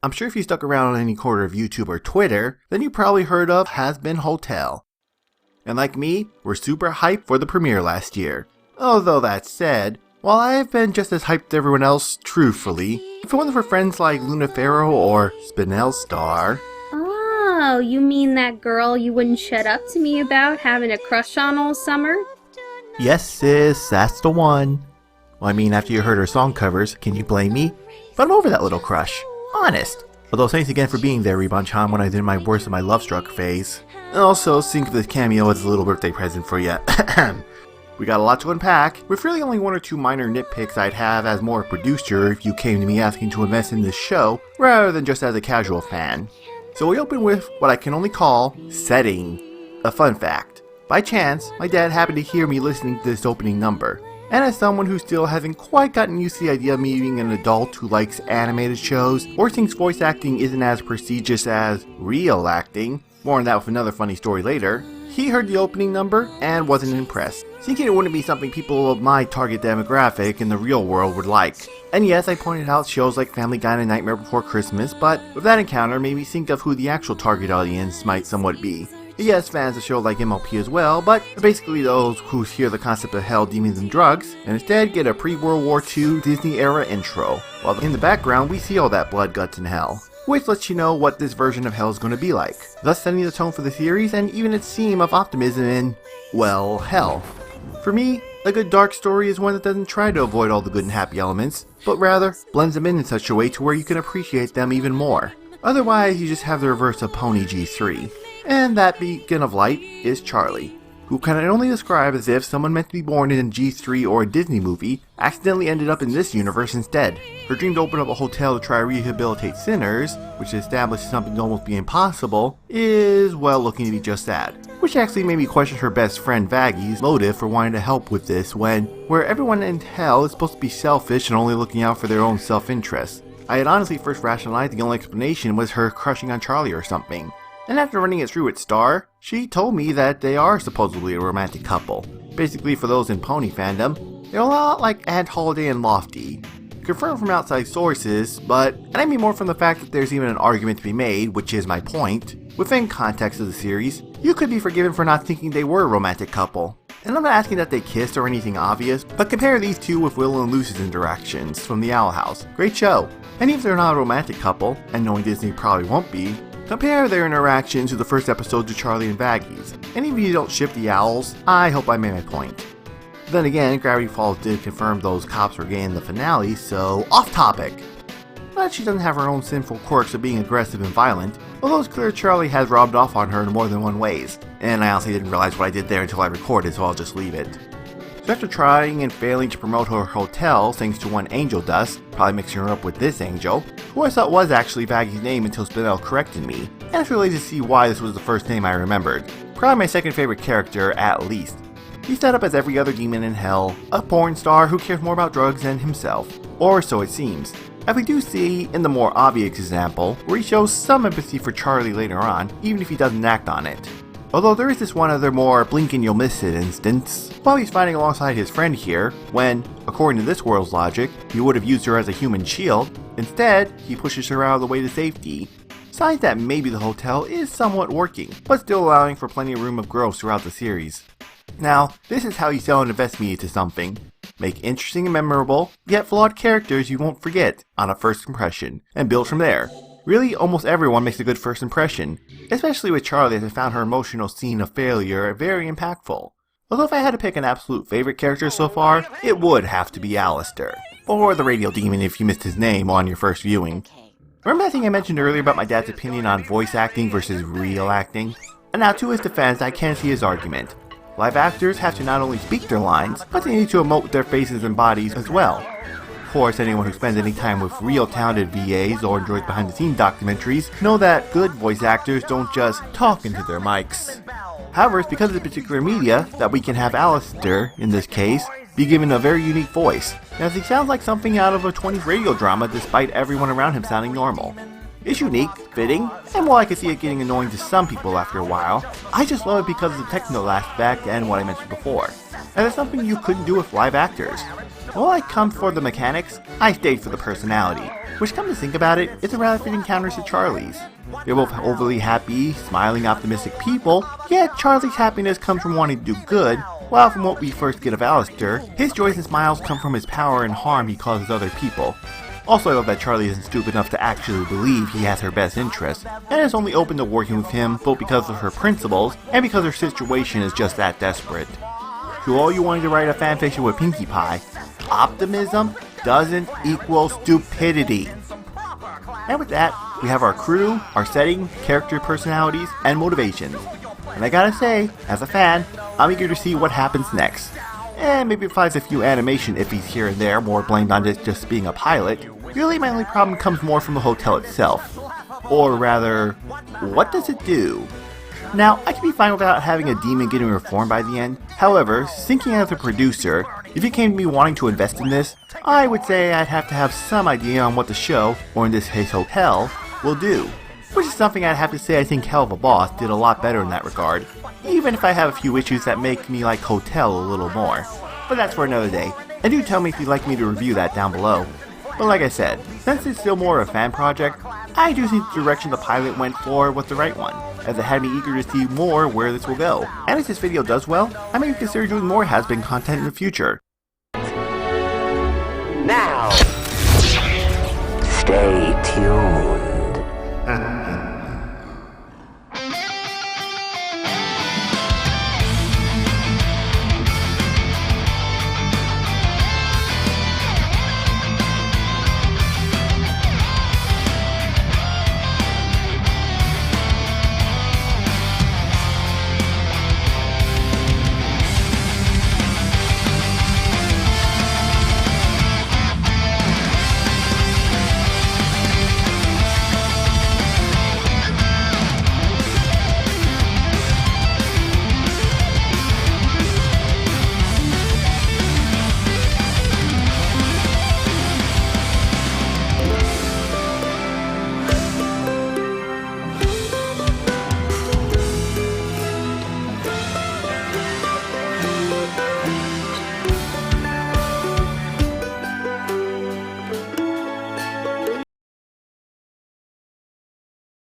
I'm sure if you stuck around on any corner of YouTube or Twitter, then you probably heard of Hazbin Hotel. And like me, we're super hyped for the premiere last year. Although that said, while I've been just as hyped as everyone else, truthfully, if it wasn't for friends like Lunafero or SpinelStar. Oh, you mean that girl you wouldn't shut up to me about having a crush on all summer? Yes sis, that's the one. Well, I mean, after you heard her song covers, can you blame me? But I'm over that little crush. Honest. Although thanks again for being there, Rebon-chan, when I did my worst of my love struck phase. And also, think of this cameo as a little birthday present for you. We got a lot to unpack, with really only one or two minor nitpicks I'd have as more a producer if you came to me asking to invest in this show, rather than just as a casual fan. So we open with what I can only call setting. A fun fact. By chance, my dad happened to hear me listening to this opening number. And as someone who still hasn't quite gotten used to the idea of me being an adult who likes animated shows, or thinks voice acting isn't as prestigious as real acting, more on that with another funny story later, he heard the opening number and wasn't impressed, thinking it wouldn't be something people of my target demographic in the real world would like. And yes, I pointed out shows like Family Guy and Nightmare Before Christmas, but with that encounter made me think of who the actual target audience might somewhat be. Yes, fans of shows like MLP as well, but basically those who hear the concept of hell, demons, and drugs, and instead get a pre-World War II Disney-era intro, while in the background we see all that blood, guts, and hell, which lets you know what this version of hell is going to be like, thus setting the tone for the series and even its theme of optimism in, well, hell. For me, a good dark story is one that doesn't try to avoid all the good and happy elements, but rather blends them in such a way to where you can appreciate them even more. Otherwise, you just have the reverse of Pony G3. And that beacon of light is Charlie, who can only describe as if someone meant to be born in a G3 or a Disney movie accidentally ended up in this universe instead. Her dream to open up a hotel to try to rehabilitate sinners, which establishes something almost be impossible, is, well, looking to be just that. Which actually made me question her best friend Vaggy's motive for wanting to help with this when, where everyone in hell is supposed to be selfish and only looking out for their own self-interest. I had honestly first rationalized the only explanation was her crushing on Charlie or something. And after running it through with Star, she told me that they are supposedly a romantic couple. Basically, for those in pony fandom, they're a lot like Aunt Holiday and Lofty. Confirmed from outside sources, and I mean more from the fact that there's even an argument to be made, which is my point. Within context of the series, you could be forgiven for not thinking they were a romantic couple. And I'm not asking that they kissed or anything obvious, but compare these two with Will and Lucy's interactions from the Owl House. Great show. And even if they're not a romantic couple, and knowing Disney probably won't be, compare their interactions to the first episodes of Charlie and Vaggy's. And even if you don't ship the owls, I hope I made my point. Then again, Gravity Falls did confirm those cops were gay in the finale, so off topic. But she doesn't have her own sinful quirks of being aggressive and violent, although it's clear Charlie has rubbed off on her in more than one ways. And I honestly didn't realize what I did there until I recorded, so I'll just leave it. So after trying and failing to promote her hotel thanks to one Angel Dust, probably mixing her up with this Angel, who I thought was actually Vaggy's name until Spinel corrected me, and it's really to see why this was the first name I remembered. Probably my second favorite character, at least. He's set up as every other demon in hell, a porn star who cares more about drugs than himself, or so it seems. As we do see in the more obvious example, where he shows some empathy for Charlie later on, even if he doesn't act on it. Although there is this one other more blink and you'll miss it instance, while he's fighting alongside his friend here, when, according to this world's logic, he would have used her as a human shield, instead, he pushes her out of the way to safety. Signs that maybe the hotel is somewhat working, but still allowing for plenty of room of growth throughout the series. Now, this is how you sell and invest media to something. Make interesting and memorable, yet flawed characters you won't forget on a first impression, and build from there. Really, almost everyone makes a good first impression, especially with Charlie, as I found her emotional scene of failure very impactful. Although if I had to pick an absolute favorite character so far, it would have to be Alistair, or the Radio Demon if you missed his name on your first viewing. Remember that thing I mentioned earlier about my dad's opinion on voice acting versus real acting? And now to his defense, I can see his argument. Live actors have to not only speak their lines, but they need to emote with their faces and bodies as well. Of course, anyone who spends any time with real talented VAs or enjoys behind-the-scenes documentaries know that good voice actors don't just talk into their mics. However, it's because of the particular media that we can have Alistair, in this case, be given a very unique voice, as he sounds like something out of a 20s radio drama despite everyone around him sounding normal. It's unique, fitting, and while I can see it getting annoying to some people after a while, I just love it because of the technical aspect and what I mentioned before, and it's something you couldn't do with live actors. While I come for the mechanics, I stayed for the personality, which, come to think about it, is a rather fitting counter to Charlie's. They're both overly happy, smiling, optimistic people, yet Charlie's happiness comes from wanting to do good, while from what we first get of Alistair, his joys and smiles come from his power and harm he causes other people. Also, I love that Charlie isn't stupid enough to actually believe he has her best interests, and is only open to working with him both because of her principles and because her situation is just that desperate. To all you wanting to write a fanfiction with Pinkie Pie, optimism doesn't equal stupidity. And with that, we have our crew, our setting, character personalities, and motivations. And I gotta say, as a fan, I'm eager to see what happens next. And maybe it finds a few animation iffies here and there, more blamed on it just being a pilot. Really, my only problem comes more from the hotel itself. Or rather, what does it do? Now, I can be fine without having a demon getting reformed by the end. However, thinking as a producer, if it came to me wanting to invest in this, I would say I'd have to have some idea on what the show, or in this case hotel, will do. Which is something I'd have to say I think Hell of a Boss did a lot better in that regard, even if I have a few issues that make me like Hotel a little more. But that's for another day, and do tell me if you'd like me to review that down below. But like I said, since it's still more of a fan project, I do think the direction the pilot went for was the right one, as it had me eager to see more where this will go. And if this video does well, I may consider doing more Hazbin content in the future. Now, stay tuned.